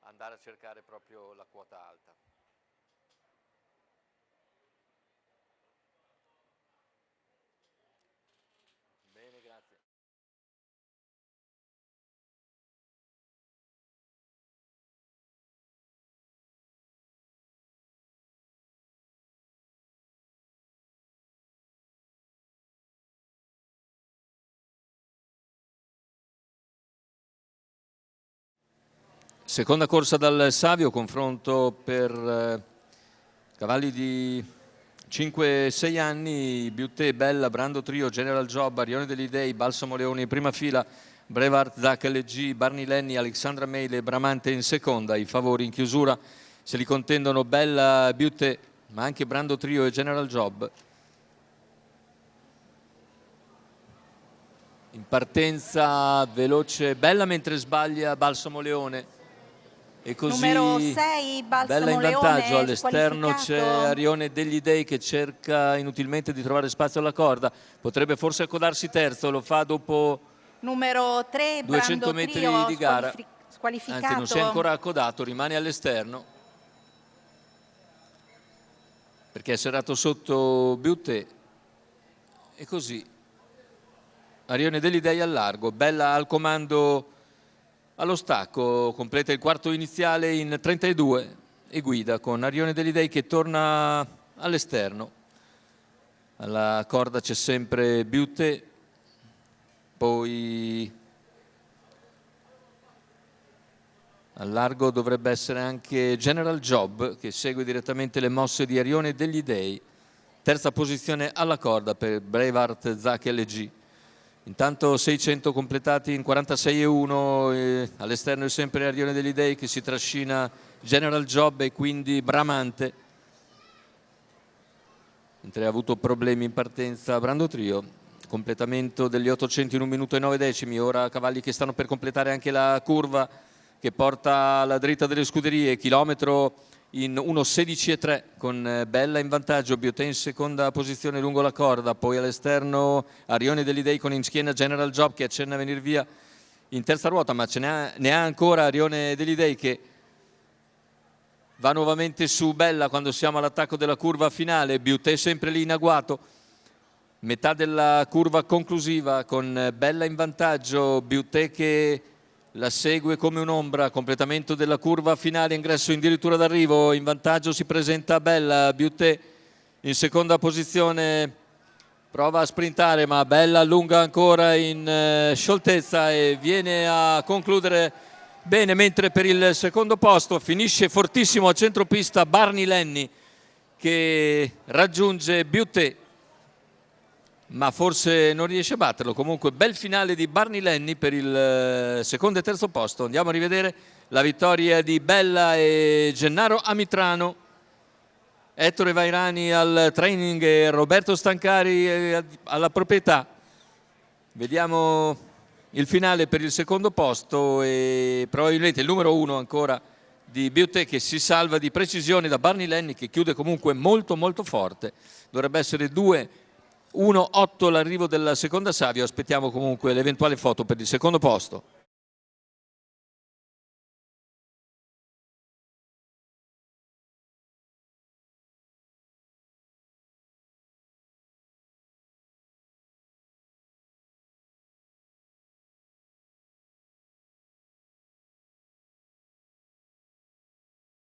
andare a cercare proprio la quota alta. Bene, grazie. Seconda corsa dal Savio, confronto per cavalli di 5-6 anni, Beauté, Bella, Brando Trio, General Job, Arione degli Dei, Balsamo Leoni in prima fila, Brevard, Zach LG, Barney Lenny, Alexandra Meile, Bramante in seconda. I favori in chiusura se li contendono Bella, Beauté, ma anche Brando Trio e General Job. In partenza veloce Bella, mentre sbaglia Balsamo Leone. E così numero 6, Bella in vantaggio. All'esterno c'è Arione degli Dei che cerca inutilmente di trovare spazio alla corda, potrebbe forse accodarsi terzo, lo fa dopo numero 3, 200 metri Trio, di gara, squalificato. anzi non si è ancora accodato, rimane all'esterno perché è serrato sotto Beauté. E così Arione degli Dei al largo, Bella al comando allo stacco, completa il quarto iniziale in 32 e guida con Arione degli Dei che torna all'esterno. Alla corda c'è sempre Beauté, poi al largo dovrebbe essere anche General Job che segue direttamente le mosse di Arione degli Dei. Terza posizione alla corda per Braveheart Zach LG. Intanto 600 completati in 46,1, all'esterno è sempre Arione degli Dei che si trascina General Job e quindi Bramante, mentre ha avuto problemi in partenza Brando Trio. Completamento degli 800 in 1 minuto e 9 decimi, ora cavalli che stanno per completare anche la curva che porta alla dritta delle scuderie, chilometro in 1.16,3 con Bella in vantaggio, Beauté in seconda posizione lungo la corda, poi all'esterno Arione degli Dei con in schiena General Job che accenna a venire via in terza ruota, ma ne ha ancora Arione degli Dei che va nuovamente su Bella quando siamo all'attacco della curva finale. Beauté sempre lì in agguato, metà della curva conclusiva con Bella in vantaggio, Beauté che la segue come un'ombra. Completamento della curva finale, ingresso addirittura d'arrivo, in vantaggio si presenta Bella, Beauté in seconda posizione prova a sprintare ma Bella allunga ancora in scioltezza e viene a concludere bene, mentre per il secondo posto finisce fortissimo a centropista Barney Lenny che raggiunge Beauté ma forse non riesce a batterlo. Comunque bel finale di Barney Lenny per il secondo e terzo posto. Andiamo a rivedere la vittoria di Bella e Gennaro Amitrano, Ettore Vairani al training e Roberto Stancari alla proprietà. Vediamo il finale per il secondo posto e probabilmente il numero 1 ancora di Beauté che si salva di precisione da Barney Lenny che chiude comunque molto molto forte. Dovrebbe essere 2-1-8 l'arrivo della seconda Savio. Aspettiamo comunque l'eventuale foto per il secondo posto.